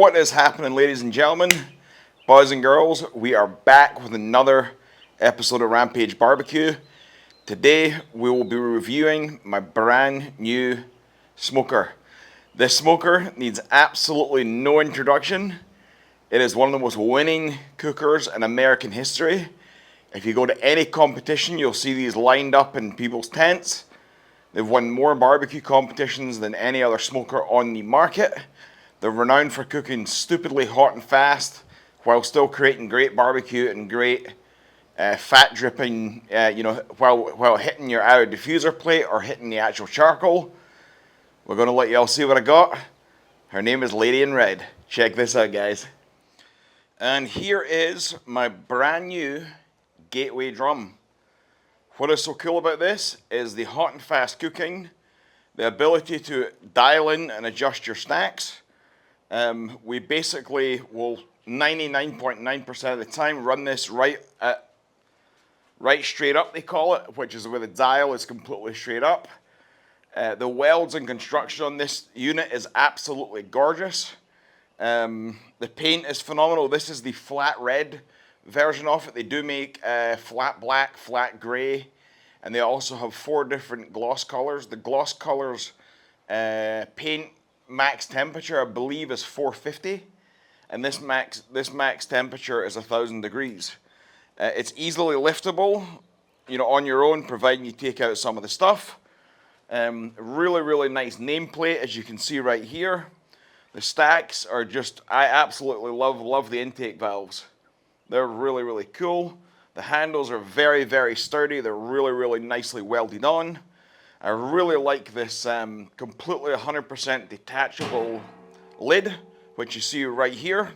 What is happening, ladies and gentlemen, boys and girls? We are back with another episode of Rampage Barbecue. Today we will be reviewing my brand new smoker. This smoker needs absolutely no introduction. It is one of the most winning cookers in American history. If you go to any competition, you'll see these lined up in people's tents. They've won more barbecue competitions than any other smoker on the market. They're renowned for cooking stupidly hot and fast while still creating great barbecue and great fat dripping, while hitting your out diffuser plate or hitting the actual charcoal. We're going to let you all see what I got. Her name is Lady in Red. Check this out, guys. And here is my brand new Gateway drum. What is so cool about this is the hot and fast cooking, the ability to dial in and adjust your stacks. We basically will 99.9% of the time run this right straight up, they call it, which is where the dial is completely straight up. The welds and construction on this unit is absolutely gorgeous. The paint is phenomenal. This is the flat red version of it. They do make flat black, flat gray, and they also have 4 different gloss colors. The gloss colors paint max temperature, I believe, is 450, and this max temperature is 1,000 degrees. It's easily liftable, on your own, providing you take out some of the stuff. Really nice nameplate, as you can see right here. The stacks are just, I absolutely love the intake valves. They're really cool. The handles are very sturdy. They're really nicely welded on. I really like this completely 100% detachable lid, which you see right here.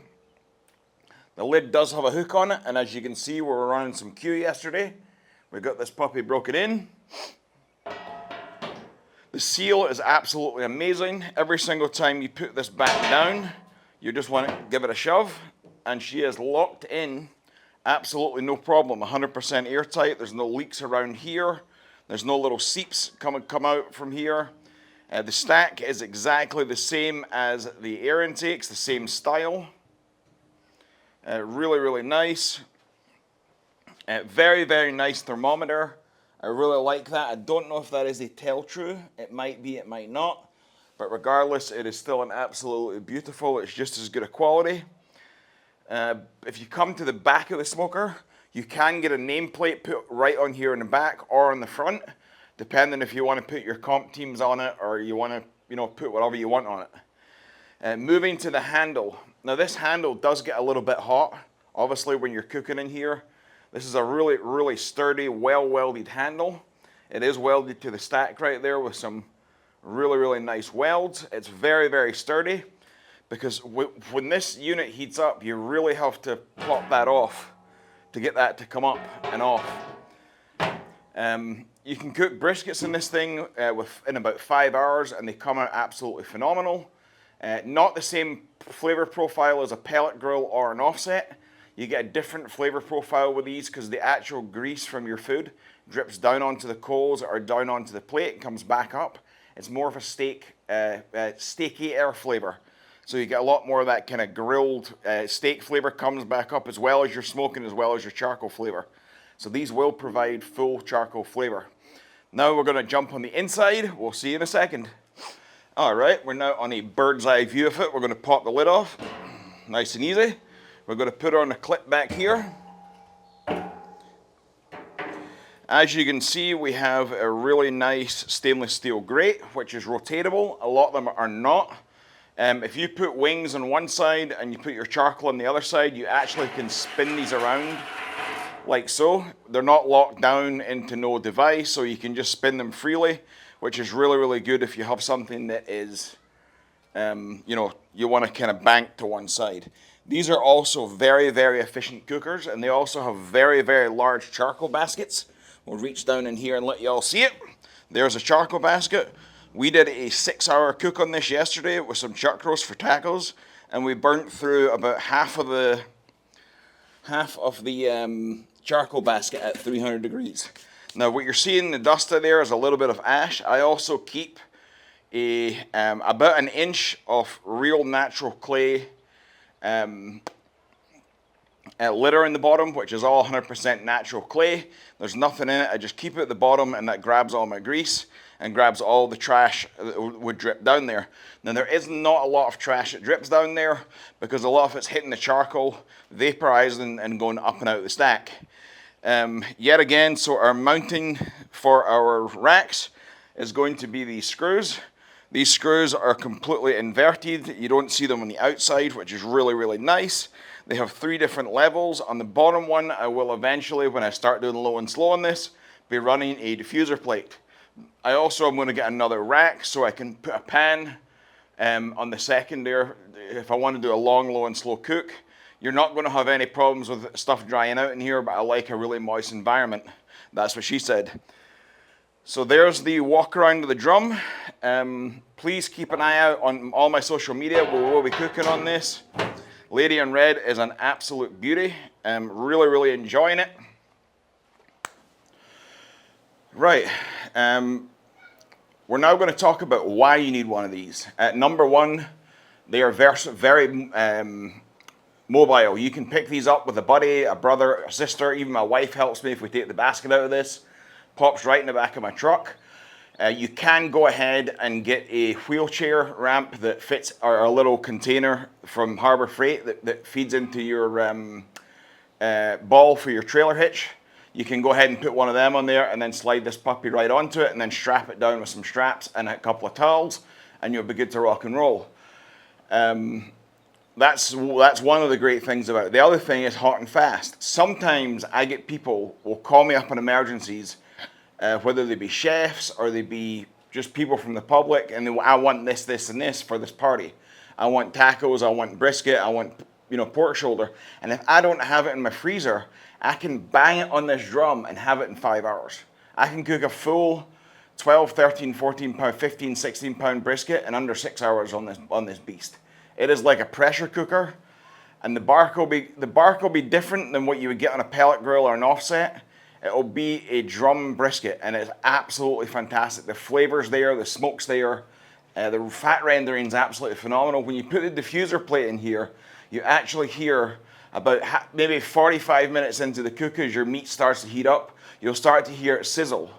The lid does have a hook on it, and as you can see, we were running some Q yesterday. We got this puppy broken in. The seal is absolutely amazing. Every single time you put this back down, you just want to give it a shove, and she is locked in, absolutely no problem, 100% airtight. There's no leaks around here. There's no little seeps come out from here. The stack is exactly the same as the air intakes, the same style. Really nice. Very nice thermometer. I really like that. I don't know if that is a tell-true. It might be, it might not. But regardless, it is still an absolutely beautiful. It's just as good a quality. If you come to the back of the smoker, you can get a nameplate put right on here in the back or on the front, depending if you want to put your comp teams on it or you want to, put whatever you want on it. Moving to the handle. Now this handle does get a little bit hot, obviously, when you're cooking in here. This is a really sturdy, well-welded handle. It is welded to the stack right there with some really nice welds. It's very sturdy, because when this unit heats up, you really have to pop that off to get that to come up and off. You can cook briskets in this thing in about 5 hours, and they come out absolutely phenomenal. Not the same flavor profile as a pellet grill or an offset. You get a different flavor profile with these because the actual grease from your food drips down onto the coals or down onto the plate and comes back up. It's more of a steaky air flavor. So you get a lot more of that kind of grilled steak flavor comes back up, as well as your smoking, as well as your charcoal flavor. So these will provide full charcoal flavor. Now we're going to jump on the inside. We'll see you in a second. All right, we're now on a bird's eye view of it. We're going to pop the lid off, nice and easy. We're going to put her on a clip back here. As you can see, we have a really nice stainless steel grate, which is rotatable. A lot of them are not. If you put wings on one side and you put your charcoal on the other side, you actually can spin these around like so. They're not locked down into no device, so you can just spin them freely, which is really good if you have something that is, you want to kind of bank to one side. These are also very efficient cookers, and they also have very large charcoal baskets. We'll reach down in here and let you all see it. There's a charcoal basket. We did a 6-hour cook on this yesterday with some chuck roast for tacos, and we burnt through about half of the charcoal basket at 300 degrees. Now what you're seeing, the dust out there, is a little bit of ash. I also keep about an inch of real natural clay litter in the bottom, which is all 100% natural clay. There's nothing in it. I just keep it at the bottom, and that grabs all my grease and grabs all the trash that would drip down there. Now, there is not a lot of trash that drips down there because a lot of it's hitting the charcoal, vaporizing, and going up and out of the stack. Yet again, so our mounting for our racks is going to be these screws. These screws are completely inverted. You don't see them on the outside, which is really, really nice. They have 3 different levels. On the bottom one, I will eventually, when I start doing low and slow on this, be running a diffuser plate. I also am going to get another rack so I can put a pan on the second there if I want to do a long, low and slow cook. You're not going to have any problems with stuff drying out in here, but I like a really moist environment. That's what she said. So there's the walk around of the drum. Please keep an eye out on all my social media. We will be cooking on this. Lady in Red is an absolute beauty. Really, really enjoying it. Right. We're now going to talk about why you need one of these. Number one, they are very mobile. You can pick these up with a buddy, a brother, a sister. Even my wife helps me if we take the basket out of this. Pops right in the back of my truck. You can go ahead and get a wheelchair ramp that fits a little container from Harbor Freight that feeds into your ball for your trailer hitch. You can go ahead and put one of them on there and then slide this puppy right onto it and then strap it down with some straps and a couple of towels and you'll be good to rock and roll. That's one of the great things about it. The other thing is hot and fast. Sometimes I get people will call me up in emergencies, whether they be chefs or they be just people from the public, and I want this, this, and this for this party. I want tacos, I want brisket, I want pork shoulder. And if I don't have it in my freezer, I can bang it on this drum and have it in 5 hours. I can cook a full 12, 13, 14 pound, 15, 16 pound brisket in under 6 hours on this beast. It is like a pressure cooker, and the bark will be different than what you would get on a pellet grill or an offset. It'll be a drum brisket, and it's absolutely fantastic. The flavor's there, the smoke's there, the fat rendering's absolutely phenomenal. When you put the diffuser plate in here, you actually hear about maybe 45 minutes into the cook as your meat starts to heat up, you'll start to hear it sizzle.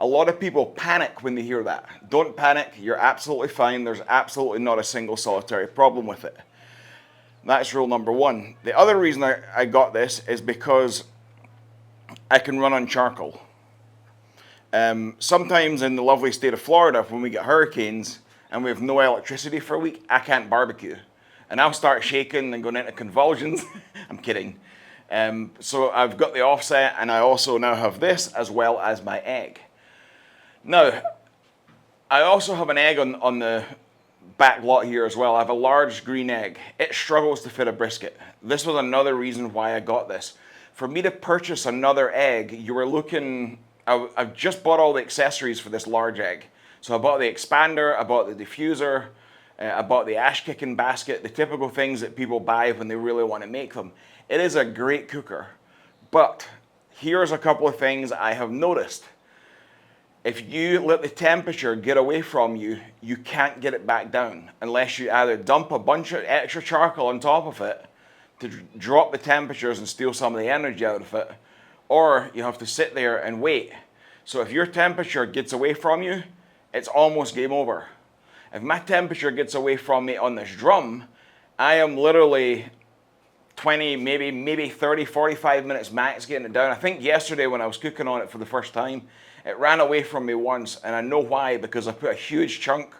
A lot of people panic when they hear that. Don't panic, you're absolutely fine. There's absolutely not a single solitary problem with it. That's rule number one. The other reason I got this is because I can run on charcoal. Sometimes in the lovely state of Florida, when we get hurricanes and we have no electricity for a week, I can't barbecue. And I'll start shaking and going into convulsions. I'm kidding. So I've got the offset, and I also now have this as well as my egg. Now, I also have an egg on the back lot here as well. I have a large green egg. It struggles to fit a brisket. This was another reason why I got this. For me to purchase another egg, you were looking, I've just bought all the accessories for this large egg. So I bought the expander, I bought the diffuser, I bought the ash kicking basket, the typical things that people buy when they really want to make them. It is a great cooker, but here's a couple of things I have noticed. If you let the temperature get away from you, you can't get it back down unless you either dump a bunch of extra charcoal on top of it to drop the temperatures and steal some of the energy out of it, or you have to sit there and wait. So if your temperature gets away from you, it's almost game over. If my temperature gets away from me on this drum, I am literally 20, maybe 30, 45 minutes max getting it down. I think yesterday when I was cooking on it for the first time, it ran away from me once, and I know why, because I put a huge chunk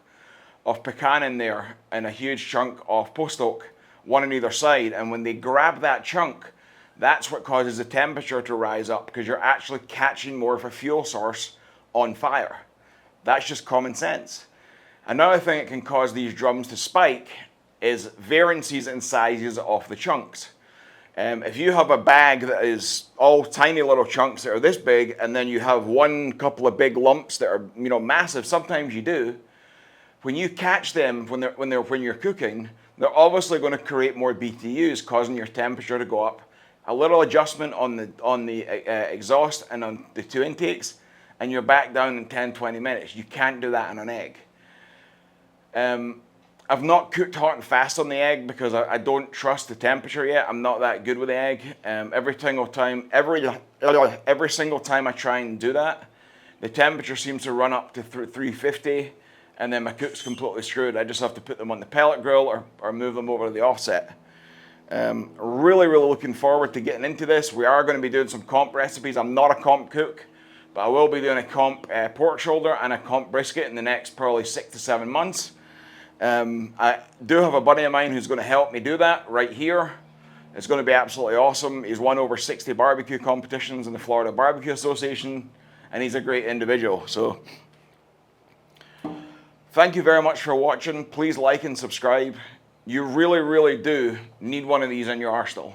of pecan in there and a huge chunk of post oak, one on either side, and when they grab that chunk, that's what causes the temperature to rise up, because you're actually catching more of a fuel source on fire. That's just common sense. Another thing that can cause these drums to spike is variances in sizes of the chunks. If you have a bag that is all tiny little chunks that are this big, and then you have one couple of big lumps that are massive, sometimes you do. When you catch them when you're cooking, they're obviously going to create more BTUs, causing your temperature to go up. A little adjustment on the exhaust and on the two intakes, and you're back down in 10-20 minutes. You can't do that on an egg. I've not cooked hot and fast on the egg because I don't trust the temperature yet. I'm not that good with the egg. Every single time I try and do that, the temperature seems to run up to 350, and then my cook's completely screwed. I just have to put them on the pellet grill or move them over to the offset. Really looking forward to getting into this. We are going to be doing some comp recipes. I'm not a comp cook, but I will be doing a comp pork shoulder and a comp brisket in the next probably 6 to 7 months. I do have a buddy of mine who's going to help me do that right here. It's going to be absolutely awesome. He's won over 60 barbecue competitions in the Florida Barbecue Association, and he's a great individual. So thank you very much for watching. Please like and subscribe. You really do need one of these in your arsenal.